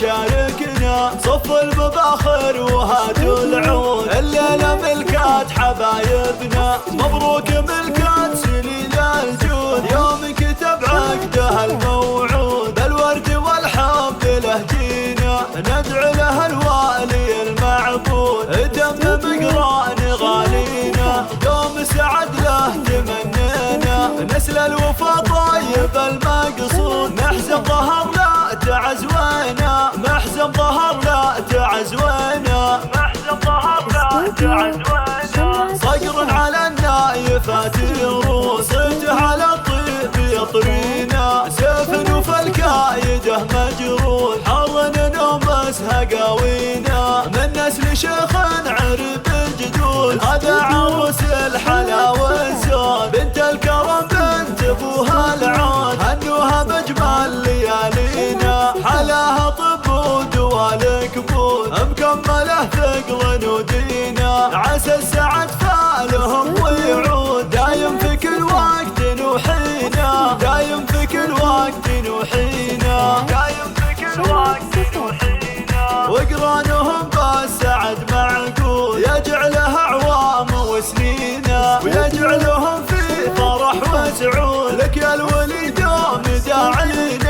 شاركنا صف المباخر وهاتوا العود، الليلة ملكات حبايبنا، مبروك ملكات سنين الجود، يوم كتب عقده الموعود، الورد والحب له جينا، ندعو له الوالي المعبود، تمم قران غالينا، يوم سعد له تمنينا، نسل الوفا طيب المقصود، محزن ظهر لا تعزوينا، محزن ظهر لا تعزوينا، محزن ظهر لا تعزوينا، صقر على النايفات يروس، صيته على الطيب يطرينا، سيف وفالكايده مجروح، حضن نومسها قاوينا، من نسل شيخ عرب الجدود، هذا عروس الحلا والزود، بنت الكرم بنت ابوها العود، هنوها بجمال ليالينا، حلاها طب ودوال كبود، مكمله ثقل ودينا، عسى السعد فالهم ويعود، دايم في كل وقت وحينا، دايم في كل وقت وحينا، دايم في كل وقت وحينا، وقرانهم بالسعد معقود، يجعلها اعوام وسنينا، ويجعلهم في فرح وسعود، لك يا الولي دوم داعينا.